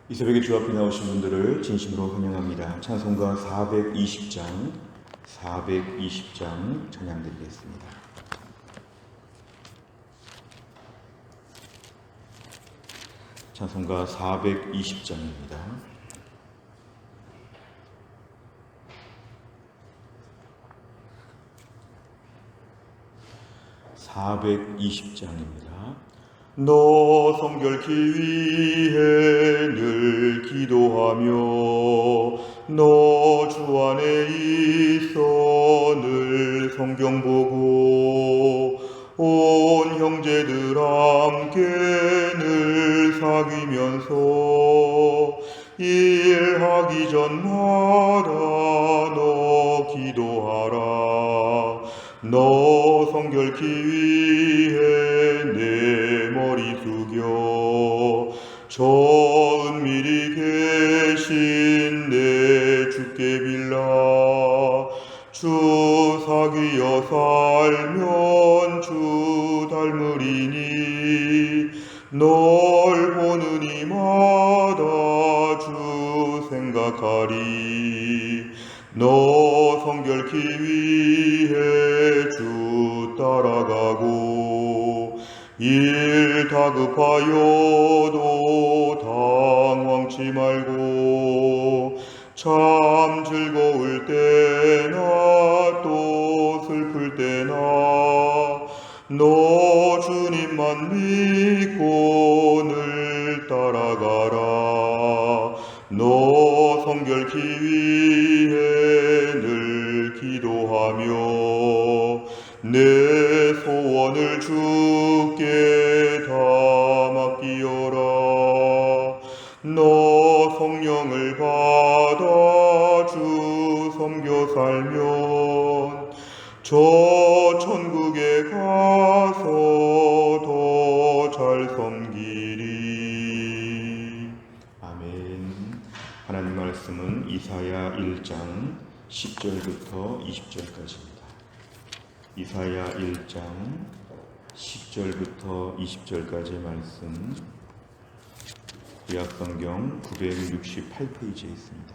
이 새벽에 주 앞에 나오신 분들을 진심으로 환영합니다. 찬송가 420장 찬양드리겠습니다. 찬송가 420장입니다. 너 성결케 위해 늘 기도하며 너 주 안에 있어 늘 성경 보고 온 형제들 함께 늘 사귀면서 일하기 전마다 너 기도하라. 너 성결케 위해 내 머리 숙여 저 은밀히 계신 내 주께 빌라. 주 사귀어 살면 주 닮으리니 널 보는 이마다 주 생각하리. 너 성결케 위해 주 따라가고 일 다급하여도 당황치 말고 참 즐거울 때나 또 슬플 때나 너 주님만 믿고 늘 따라가라. 너 성결케 위해 늘 기도하며 내 소원을 주께 다 맡기어라. 너 성령을 받아 주 섬겨 살면 저 천국에 가서 더 잘 섬기리. 아멘. 하나님 말씀은 이사야 1장 10절부터 20절까지입니다. 이사야 1장 10절부터 20절까지의 말씀, 구약성경 968페이지에 있습니다.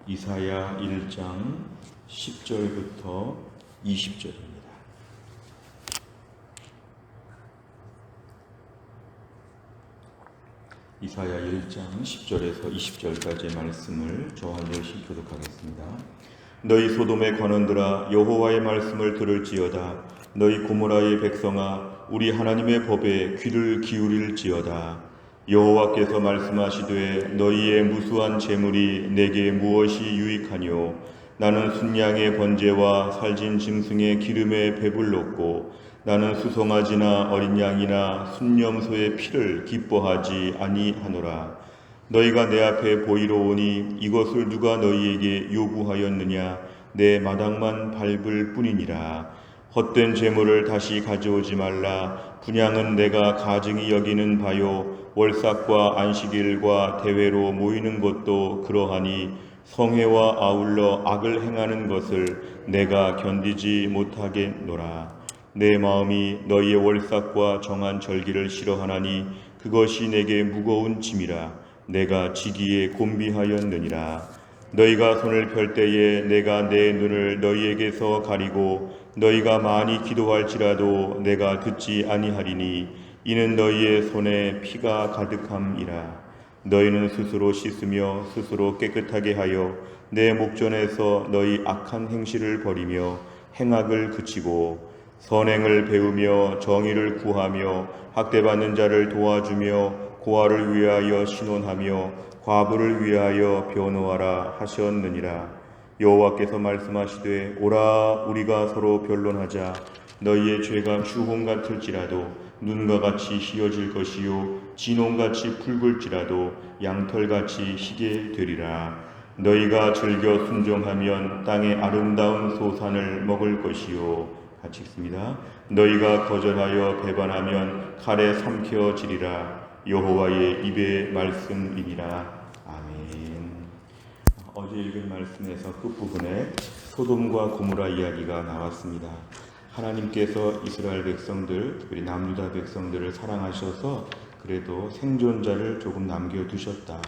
이사야 1장 10절부터 20절입니다. 이사야 1장 10절에서 20절까지의 말씀을 저 한 절씩 교독하겠습니다. 너희 소돔의 관원들아 여호와의 말씀을 들을지어다. 너희 고모라의 백성아 우리 하나님의 법에 귀를 기울일지어다. 여호와께서 말씀하시되 너희의 무수한 재물이 내게 무엇이 유익하뇨. 나는 순양의 번제와 살진 짐승의 기름에 배불렀고 나는 수송아지나 어린 양이나 순염소의 피를 기뻐하지 아니하노라. 너희가 내 앞에 보이러 오니 이것을 누가 너희에게 요구하였느냐. 내 마당만 밟을 뿐이니라. 헛된 재물을 다시 가져오지 말라. 분향은 내가 가증히 여기는 바요. 월삭과 안식일과 대회로 모이는 것도 그러하니 성회와 아울러 악을 행하는 것을 내가 견디지 못하겠노라. 내 마음이 너희의 월삭과 정한 절기를 싫어하나니 그것이 내게 무거운 짐이라. 내가 지기에 곤비하였느니라. 너희가 손을 펼 때에 내가 내 눈을 너희에게서 가리고 너희가 많이 기도할지라도 내가 듣지 아니하리니 이는 너희의 손에 피가 가득함이라. 너희는 스스로 씻으며 스스로 깨끗하게 하여 내 목전에서 너희 악한 행실을 버리며 행악을 그치고 선행을 배우며 정의를 구하며 학대받는 자를 도와주며 고아를 위하여 신원하며 과부를 위하여 변호하라 하셨느니라. 여호와께서 말씀하시되 오라 우리가 서로 변론하자. 너희의 죄가 주홍 같을지라도 눈과 같이 희어질 것이요 진홍같이 붉을지라도 양털같이 희게 되리라. 너희가 즐겨 순종하면 땅의 아름다운 소산을 먹을 것이요. 같이 읽습니다. 너희가 거절하여 배반하면 칼에 삼켜지리라. 여호와의 입의 말씀이니라. 아멘. 어제 읽은 말씀에서 끝부분에 소돔과 고모라 이야기가 나왔습니다. 하나님께서 이스라엘 백성들, 특별히 남유다 백성들을 사랑하셔서 그래도 생존자를 조금 남겨두셨다.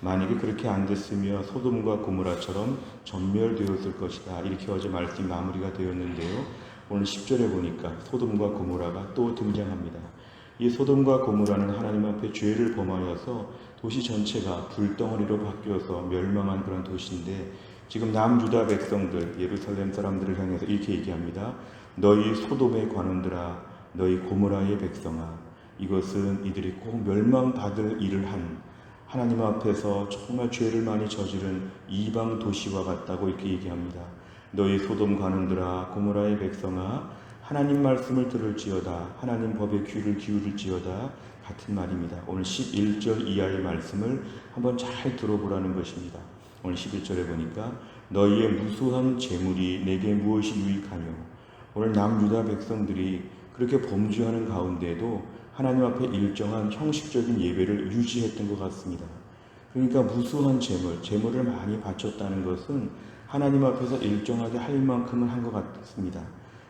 만약에 그렇게 안 됐으면 소돔과 고모라처럼 전멸되었을 것이다. 이렇게 어제 말씀이 마무리가 되었는데요. 오늘 10절에 보니까 소돔과 고모라가 또 등장합니다. 이 소돔과 고모라는 하나님 앞에 죄를 범하여서 도시 전체가 불덩어리로 바뀌어서 멸망한 그런 도시인데, 지금 남유다 백성들, 예루살렘 사람들을 향해서 이렇게 얘기합니다. 너희 소돔의 관원들아, 너희 고모라의 백성아, 이것은 이들이 꼭 멸망받을 일을 한 하나님 앞에서 정말 죄를 많이 저지른 이방 도시와 같다고 이렇게 얘기합니다. 너희 소돔 관원들아, 고모라의 백성아, 하나님 말씀을 들을지어다, 하나님 법에 귀를 기울일지어다, 같은 말입니다. 오늘 11절 이하의 말씀을 한번 잘 들어보라는 것입니다. 오늘 11절에 보니까 너희의 무수한 재물이 내게 무엇이 유익하뇨. 오늘 남유다 백성들이 그렇게 범죄하는 가운데도 하나님 앞에 일정한 형식적인 예배를 유지했던 것 같습니다. 그러니까 무수한 재물을 많이 바쳤다는 것은 하나님 앞에서 일정하게 할 만큼은 한 것 같습니다.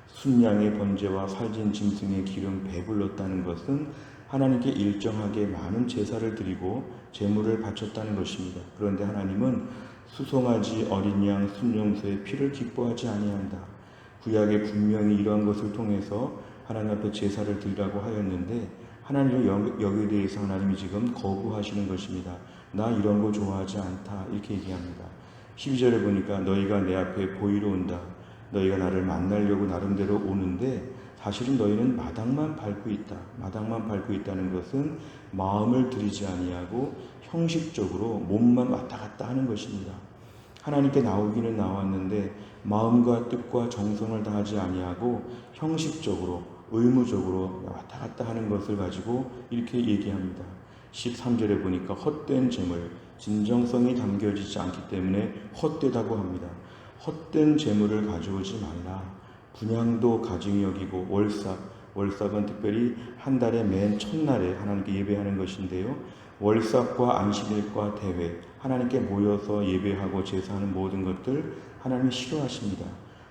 순양의 번제와 살진 짐승의 기름 배불렀다는 것은 하나님께 일정하게 많은 제사를 드리고 재물을 바쳤다는 것입니다. 그런데 하나님은 수송아지, 어린 양, 순용소의 피를 기뻐하지 아니한다. 구약에 분명히 이러한 것을 통해서 하나님 앞에 제사를 드리라고 하였는데, 하나님의 여기에 대해서 하나님이 지금 거부하시는 것입니다. 나 이런 거 좋아하지 않다, 이렇게 얘기합니다. 12절에 보니까 너희가 내 앞에 보이러 온다. 너희가 나를 만나려고 나름대로 오는데 사실은 너희는 마당만 밟고 있다. 마당만 밟고 있다는 것은 마음을 들이지 아니하고 형식적으로 몸만 왔다 갔다 하는 것입니다. 하나님께 나오기는 나왔는데 마음과 뜻과 정성을 다하지 아니하고 형식적으로 의무적으로 왔다 갔다 하는 것을 가지고 이렇게 얘기합니다. 13절에 보니까 헛된 재물, 진정성이 담겨지지 않기 때문에 헛되다고 합니다. 헛된 재물을 가져오지 말라. 분향도 가증히 여기고 월삭은 특별히 한 달의 맨 첫날에 하나님께 예배하는 것인데요. 월삭과 안식일과 대회, 하나님께 모여서 예배하고 제사하는 모든 것들 하나님이 싫어하십니다.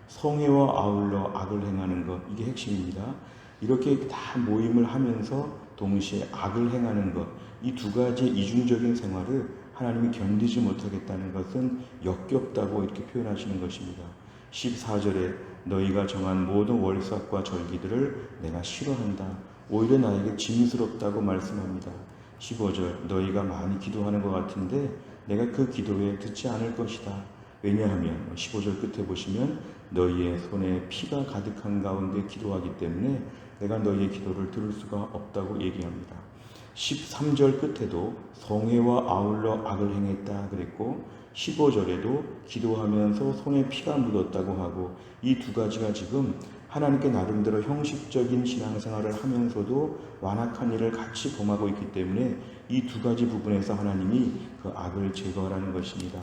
성회와 아울러 악을 행하는 것, 이게 핵심입니다. 이렇게 다 모임을 하면서 동시에 악을 행하는 것, 이 두 가지 이중적인 생활을 하나님이 견디지 못하겠다는 것은 역겹다고 이렇게 표현하시는 것입니다. 14절에 너희가 정한 모든 월삭과 절기들을 내가 싫어한다. 오히려 나에게 짐스럽다고 말씀합니다. 15절 너희가 많이 기도하는 것 같은데 내가 그 기도에 듣지 않을 것이다. 왜냐하면 15절 끝에 보시면 너희의 손에 피가 가득한 가운데 기도하기 때문에 내가 너희의 기도를 들을 수가 없다고 얘기합니다. 13절 끝에도 성회와 아울러 악을 행했다 그랬고 15절에도 기도하면서 손에 피가 묻었다고 하고, 이 두 가지가 지금 하나님께 나름대로 형식적인 신앙생활을 하면서도 완악한 일을 같이 범하고 있기 때문에 이 두 가지 부분에서 하나님이 그 악을 제거하라는 것입니다.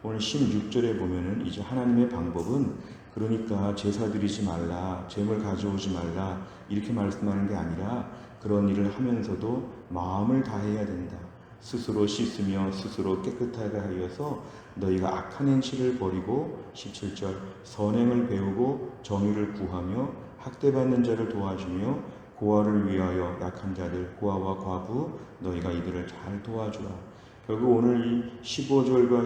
오늘 16절에 보면은 이제 하나님의 방법은 그러니까 제사 드리지 말라, 재물 가져오지 말라 이렇게 말씀하는 게 아니라 그런 일을 하면서도 마음을 다해야 된다. 스스로 씻으며 스스로 깨끗하게 하여서 너희가 악한 행실을 버리고 17절 선행을 배우고 정의를 구하며 학대받는 자를 도와주며 고아를 위하여 약한 자들 고아와 과부 너희가 이들을 잘 도와주라. 결국 오늘 이 15절과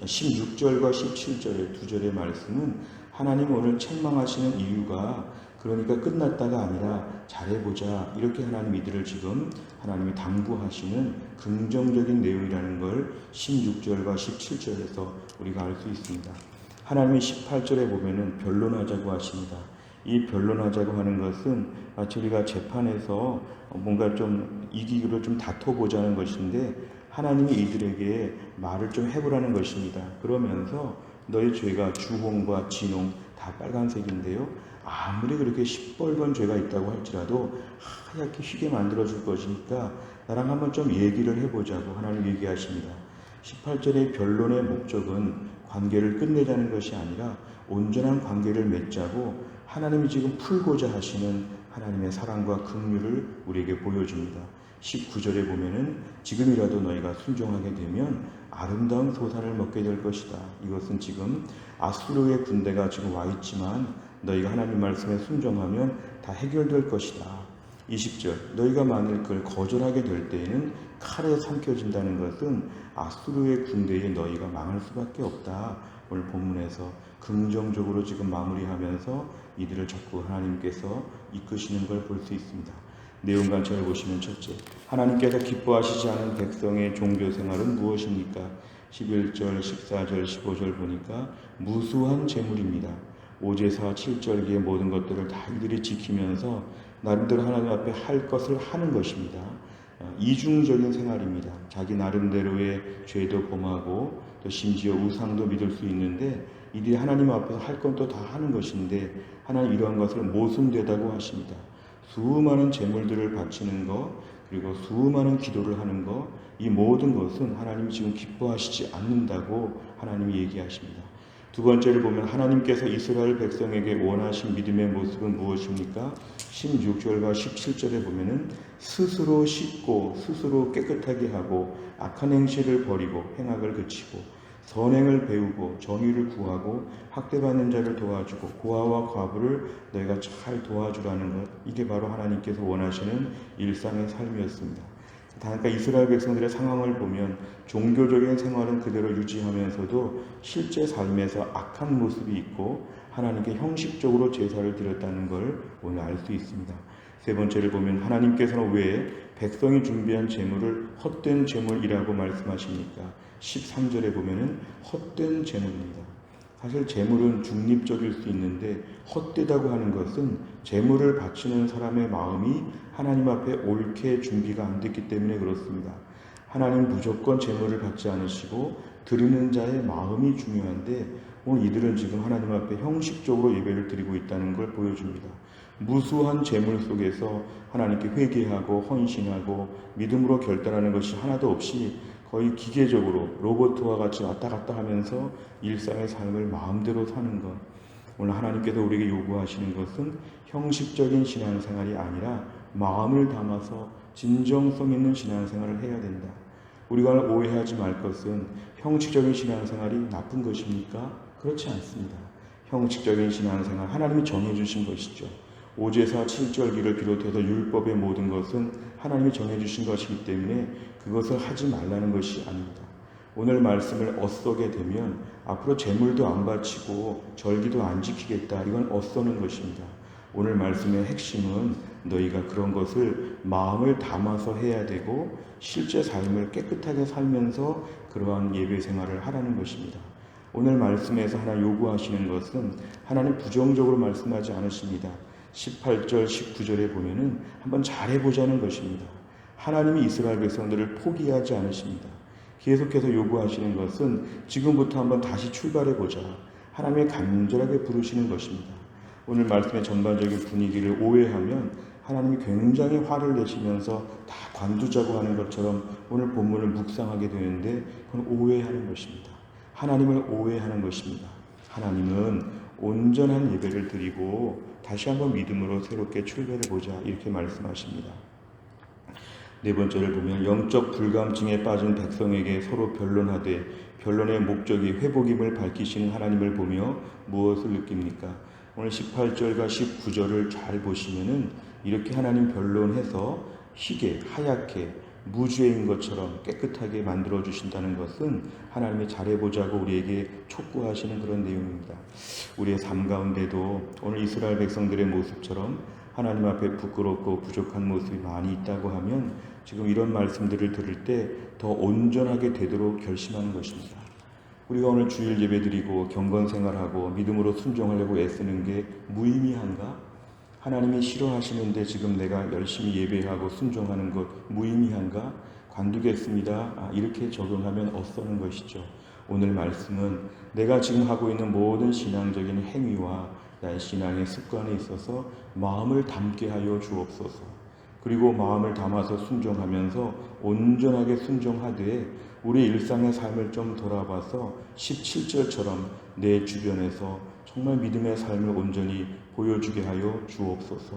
16절과 17절의 두 절의 말씀은 하나님 오늘 책망하시는 이유가 그러니까 끝났다가 아니라 잘해보자 이렇게 하나님 이들을 지금 하나님이 당부하시는 긍정적인 내용이라는 걸 16절과 17절에서 우리가 알 수 있습니다. 하나님이 18절에 보면은 변론하자고 하십니다. 이 변론하자고 하는 것은 마치 우리가 재판에서 뭔가 좀 이기기로 좀 다퉈보자는 것인데 하나님이 이들에게 말을 좀 해보라는 것입니다. 그러면서 너희 죄가 주홍과 진홍 다 빨간색인데요. 아무리 그렇게 시뻘건 죄가 있다고 할지라도 하얗게 휘게 만들어줄 것이니까 나랑 한번 좀 얘기를 해보자고 하나님 얘기하십니다. 18절의 변론의 목적은 관계를 끝내자는 것이 아니라 온전한 관계를 맺자고 하나님이 지금 풀고자 하시는 하나님의 사랑과 긍휼을 우리에게 보여줍니다. 19절에 보면은 지금이라도 너희가 순종하게 되면 아름다운 소산을 먹게 될 것이다. 이것은 지금 아수르의 군대가 지금 와 있지만 너희가 하나님 말씀에 순종하면 다 해결될 것이다. 20절 너희가 만일 그걸 거절하게 될 때에는 칼에 삼켜진다는 것은 아수르의 군대에 너희가 망할 수밖에 없다. 오늘 본문에서 긍정적으로 지금 마무리하면서 이들을 적극 하나님께서 이끄시는 걸 볼 수 있습니다. 내용 관점을 보시면 첫째, 하나님께서 기뻐하시지 않은 백성의 종교 생활은 무엇입니까? 11절, 14절, 15절 보니까 무수한 재물입니다. 5제사 7절기의 모든 것들을 다 이들이 지키면서 나름대로 하나님 앞에 할 것을 하는 것입니다. 이중적인 생활입니다. 자기 나름대로의 죄도 범하고 또 심지어 우상도 믿을 수 있는데 이들이 하나님 앞에서 할 건 또 다 하는 것인데 하나님 이러한 것을 모순되다고 하십니다. 수많은 제물들을 바치는 것 그리고 수많은 기도를 하는 것 이 모든 것은 하나님이 지금 기뻐하시지 않는다고 하나님이 얘기하십니다. 두 번째를 보면 하나님께서 이스라엘 백성에게 원하신 믿음의 모습은 무엇입니까? 16절과 17절에 보면은 스스로 씻고 스스로 깨끗하게 하고 악한 행실을 버리고 행악을 그치고 선행을 배우고 정의를 구하고 학대받는 자를 도와주고 고아와 과부를 너희가 잘 도와주라는 것 이게 바로 하나님께서 원하시는 일상의 삶이었습니다. 그러니까 이스라엘 백성들의 상황을 보면 종교적인 생활은 그대로 유지하면서도 실제 삶에서 악한 모습이 있고 하나님께 형식적으로 제사를 드렸다는 걸 오늘 알 수 있습니다. 세 번째를 보면 하나님께서는 왜 백성이 준비한 제물을 헛된 제물이라고 말씀하십니까? 13절에 보면은 헛된 제물입니다. 사실 제물은 중립적일 수 있는데 헛되다고 하는 것은 제물을 바치는 사람의 마음이 하나님 앞에 옳게 준비가 안 됐기 때문에 그렇습니다. 하나님 무조건 제물을 받지 않으시고 드리는 자의 마음이 중요한데 오늘 이들은 지금 하나님 앞에 형식적으로 예배를 드리고 있다는 걸 보여줍니다. 무수한 제물 속에서 하나님께 회개하고 헌신하고 믿음으로 결단하는 것이 하나도 없이 거의 기계적으로 로봇과 같이 왔다 갔다 하면서 일상의 삶을 마음대로 사는 것. 오늘 하나님께서 우리에게 요구하시는 것은 형식적인 신앙생활이 아니라 마음을 담아서 진정성 있는 신앙생활을 해야 된다. 우리가 오해하지 말 것은 형식적인 신앙생활이 나쁜 것입니까? 그렇지 않습니다. 형식적인 신앙생활 하나님이 정해주신 것이죠. 5제사 7절기를 비롯해서 율법의 모든 것은 하나님이 정해주신 것이기 때문에 그것을 하지 말라는 것이 아닙니다. 오늘 말씀을 엇서게 되면 앞으로 제물도 안 바치고 절기도 안 지키겠다. 이건 엇서는 것입니다. 오늘 말씀의 핵심은 너희가 그런 것을 마음을 담아서 해야 되고 실제 삶을 깨끗하게 살면서 그러한 예배 생활을 하라는 것입니다. 오늘 말씀에서 하나 요구하시는 것은 하나님 부정적으로 말씀하지 않으십니다. 18절, 19절에 보면은 한번 잘해보자는 것입니다. 하나님이 이스라엘 백성들을 포기하지 않으십니다. 계속해서 요구하시는 것은 지금부터 한번 다시 출발해보자. 하나님의 간절하게 부르시는 것입니다. 오늘 말씀의 전반적인 분위기를 오해하면 하나님이 굉장히 화를 내시면서 다 관두자고 하는 것처럼 오늘 본문을 묵상하게 되는데 그건 오해하는 것입니다. 하나님을 오해하는 것입니다. 하나님은 온전한 예배를 드리고 다시 한번 믿음으로 새롭게 출발해보자 이렇게 말씀하십니다. 네 번째를 보면 영적 불감증에 빠진 백성에게 서로 변론하되 변론의 목적이 회복임을 밝히시는 하나님을 보며 무엇을 느낍니까? 오늘 18절과 19절을 잘 보시면은 이렇게 하나님 변론해서 희게 하얗게 무죄인 것처럼 깨끗하게 만들어 주신다는 것은 하나님이 잘해보자고 우리에게 촉구하시는 그런 내용입니다. 우리의 삶 가운데도 오늘 이스라엘 백성들의 모습처럼 하나님 앞에 부끄럽고 부족한 모습이 많이 있다고 하면 지금 이런 말씀들을 들을 때 더 온전하게 되도록 결심하는 것입니다. 우리가 오늘 주일 예배 드리고 경건 생활하고 믿음으로 순종하려고 애쓰는 게 무의미한가? 하나님이 싫어하시는데 지금 내가 열심히 예배하고 순종하는 것 무의미한가? 관두겠습니다. 이렇게 적용하면 엇서는 것이죠. 오늘 말씀은 내가 지금 하고 있는 모든 신앙적인 행위와 나의 신앙의 습관에 있어서 마음을 담게 하여 주옵소서. 그리고 마음을 담아서 순종하면서 온전하게 순종하되 우리 일상의 삶을 좀 돌아봐서 17절처럼 내 주변에서 정말 믿음의 삶을 온전히 보여주게 하여 주옵소서.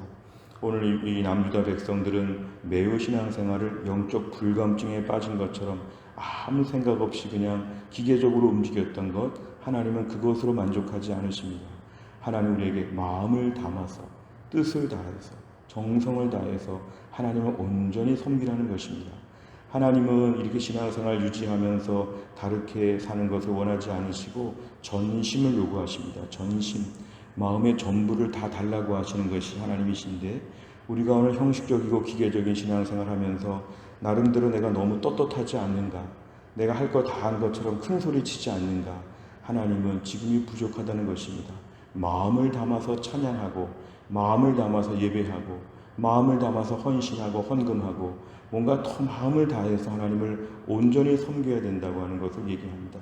오늘 이 남유다 백성들은 매우 신앙생활을 영적 불감증에 빠진 것처럼 아무 생각 없이 그냥 기계적으로 움직였던 것, 하나님은 그것으로 만족하지 않으십니다. 하나님 우리에게 마음을 담아서 뜻을 다해서 정성을 다해서 하나님을 온전히 섬기라는 것입니다. 하나님은 이렇게 신앙생활 유지하면서 다르게 사는 것을 원하지 않으시고 전심을 요구하십니다. 전심, 마음의 전부를 다 달라고 하시는 것이 하나님이신데, 우리가 오늘 형식적이고 기계적인 신앙생활 하면서 나름대로 내가 너무 떳떳하지 않는가, 내가 할 거 다 한 것처럼 큰 소리 치지 않는가, 하나님은 지금이 부족하다는 것입니다. 마음을 담아서 찬양하고, 마음을 담아서 예배하고, 마음을 담아서 헌신하고 헌금하고, 뭔가 더 마음을 다해서 하나님을 온전히 섬겨야 된다고 하는 것을 얘기합니다.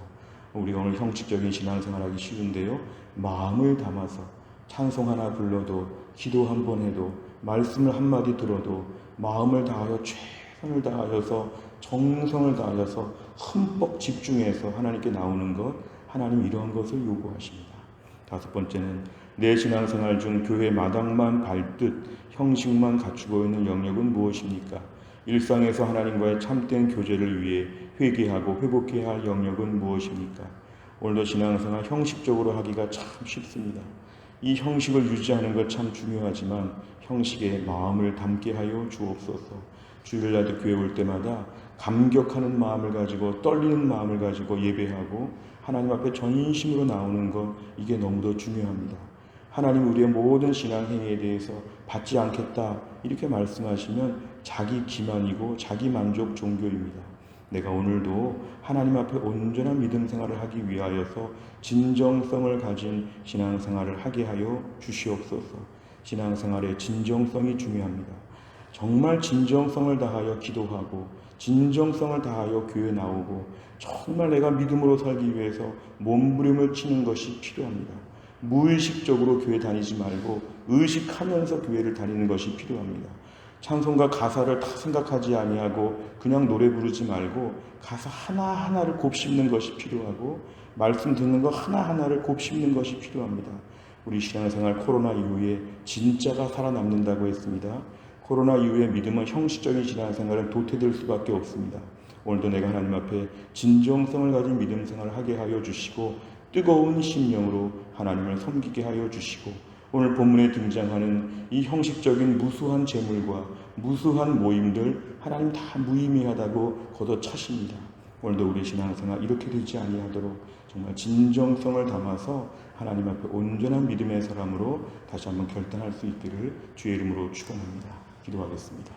우리가 오늘 형식적인 신앙생활하기 쉬운데요, 마음을 담아서 찬송 하나 불러도, 기도 한 번 해도, 말씀을 한마디 들어도 마음을 다하여 최선을 다하여서 정성을 다하여서 흠뻑 집중해서 하나님께 나오는 것, 하나님 이러한 것을 요구하십니다. 다섯 번째는 내 신앙생활 중 교회 마당만 밟듯 형식만 갖추고 있는 영역은 무엇입니까? 일상에서 하나님과의 참된 교제를 위해 회개하고 회복해야 할 영역은 무엇입니까? 오늘도 신앙생활 형식적으로 하기가 참 쉽습니다. 이 형식을 유지하는 것 참 중요하지만 형식에 마음을 담게 하여 주옵소서. 주일날도 교회 올 때마다 감격하는 마음을 가지고, 떨리는 마음을 가지고 예배하고 하나님 앞에 전심으로 나오는 것, 이게 너무도 중요합니다. 하나님 우리의 모든 신앙 행위에 대해서 받지 않겠다 이렇게 말씀하시면 자기 기만이고 자기 만족 종교입니다. 내가 오늘도 하나님 앞에 온전한 믿음 생활을 하기 위하여서 진정성을 가진 신앙생활을 하게 하여 주시옵소서. 신앙생활의 진정성이 중요합니다. 정말 진정성을 다하여 기도하고, 진정성을 다하여 교회 나오고, 정말 내가 믿음으로 살기 위해서 몸부림을 치는 것이 필요합니다. 무의식적으로 교회 다니지 말고 의식하면서 교회를 다니는 것이 필요합니다. 찬송가 가사를 다 생각하지 아니하고 그냥 노래 부르지 말고 가사 하나하나를 곱씹는 것이 필요하고, 말씀 듣는 거 하나하나를 곱씹는 것이 필요합니다. 우리 신앙생활 코로나 이후에 진짜가 살아남는다고 했습니다. 코로나 이후에 믿음은 형식적인 신앙생활은 도태될 수밖에 없습니다. 오늘도 내가 하나님 앞에 진정성을 가진 믿음 생활을 하게 하여 주시고, 뜨거운 심령으로 하나님을 섬기게 하여 주시고, 오늘 본문에 등장하는 이 형식적인 무수한 재물과 무수한 모임들, 하나님 다 무의미하다고 걷어차십니다. 오늘도 우리 신앙생활 이렇게 되지 아니하도록 정말 진정성을 담아서 하나님 앞에 온전한 믿음의 사람으로 다시 한번 결단할 수 있기를 주의 이름으로 축원합니다. 기도하겠습니다.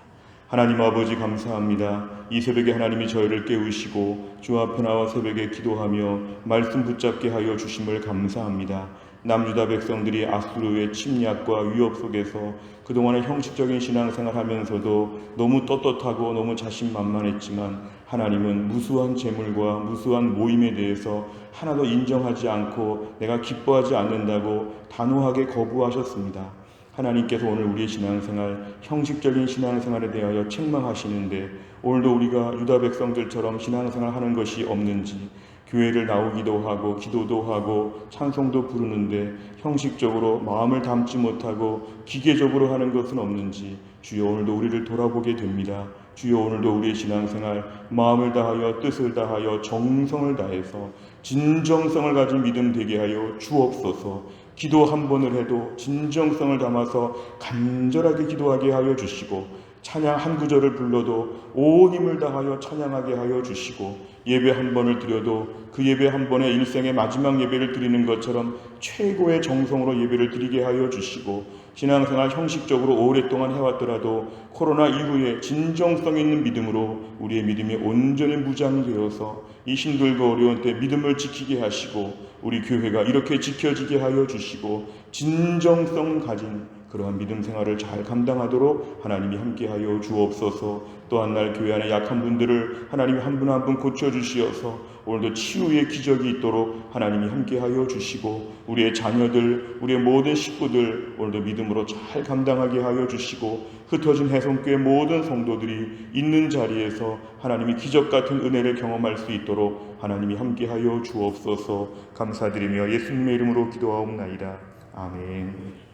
하나님 아버지 감사합니다. 이 새벽에 하나님이 저희를 깨우시고 주 앞에 나와 새벽에 기도하며 말씀 붙잡게 하여 주심을 감사합니다. 남유다 백성들이 아수르의 침략과 위협 속에서 그동안의 형식적인 신앙생활 하면서도 너무 떳떳하고 너무 자신만만했지만, 하나님은 무수한 재물과 무수한 모임에 대해서 하나도 인정하지 않고 내가 기뻐하지 않는다고 단호하게 거부하셨습니다. 하나님께서 오늘 우리의 신앙생활, 형식적인 신앙생활에 대하여 책망하시는데, 오늘도 우리가 유다 백성들처럼 신앙생활 하는 것이 없는지, 교회를 나오기도 하고 기도도 하고 찬송도 부르는데 형식적으로 마음을 담지 못하고 기계적으로 하는 것은 없는지, 주여 오늘도 우리를 돌아보게 됩니다. 주여 오늘도 우리의 신앙생활 마음을 다하여 뜻을 다하여 정성을 다해서 진정성을 가진 믿음 되게 하여 주옵소서. 기도 한 번을 해도 진정성을 담아서 간절하게 기도하게 하여 주시고, 찬양 한 구절을 불러도 온 힘을 다하여 찬양하게 하여 주시고, 예배 한 번을 드려도 그 예배 한 번에 일생의 마지막 예배를 드리는 것처럼 최고의 정성으로 예배를 드리게 하여 주시고, 신앙생활 형식적으로 오랫동안 해왔더라도 코로나 이후에 진정성 있는 믿음으로 우리의 믿음이 온전히 무장되어서 이 힘들고 어려운 때 믿음을 지키게 하시고, 우리 교회가 이렇게 지켜지게 하여 주시고, 진정성 가진 그러한 믿음 생활을 잘 감당하도록 하나님이 함께하여 주옵소서. 또한 날 교회 안에 약한 분들을 하나님이 한 분 한 분 고쳐주시어서 오늘도 치유의 기적이 있도록 하나님이 함께하여 주시고, 우리의 자녀들, 우리의 모든 식구들 오늘도 믿음으로 잘 감당하게 하여 주시고, 흩어진 해성교회 모든 성도들이 있는 자리에서 하나님이 기적 같은 은혜를 경험할 수 있도록 하나님이 함께하여 주옵소서. 감사드리며 예수님의 이름으로 기도하옵나이다. 아멘.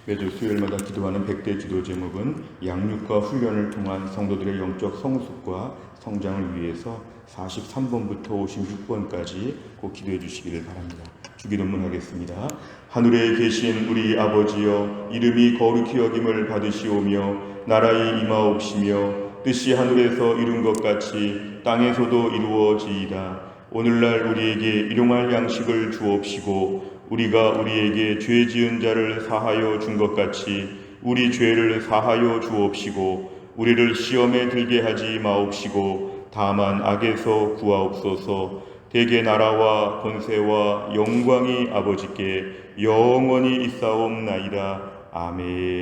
매주 수요일마다 기도하는 100대 기도 제목은 양육과 훈련을 통한 성도들의 영적 성숙과 성장을 위해서 43번부터 56번까지 꼭 기도해 주시기를 바랍니다. 주기도문 하겠습니다. 하늘에 계신 우리 아버지여, 이름이 거룩히 여김을 받으시오며 나라의 임하옵시며 뜻이 하늘에서 이룬 것 같이 땅에서도 이루어지이다. 오늘날 우리에게 일용할 양식을 주옵시고 우리가 우리에게 죄 지은 자를 사하여 준 것 같이 우리 죄를 사하여 주옵시고 우리를 시험에 들게 하지 마옵시고 다만 악에서 구하옵소서. 대개 나라와 권세와 영광이 아버지께 영원히 있사옵나이다. 아멘.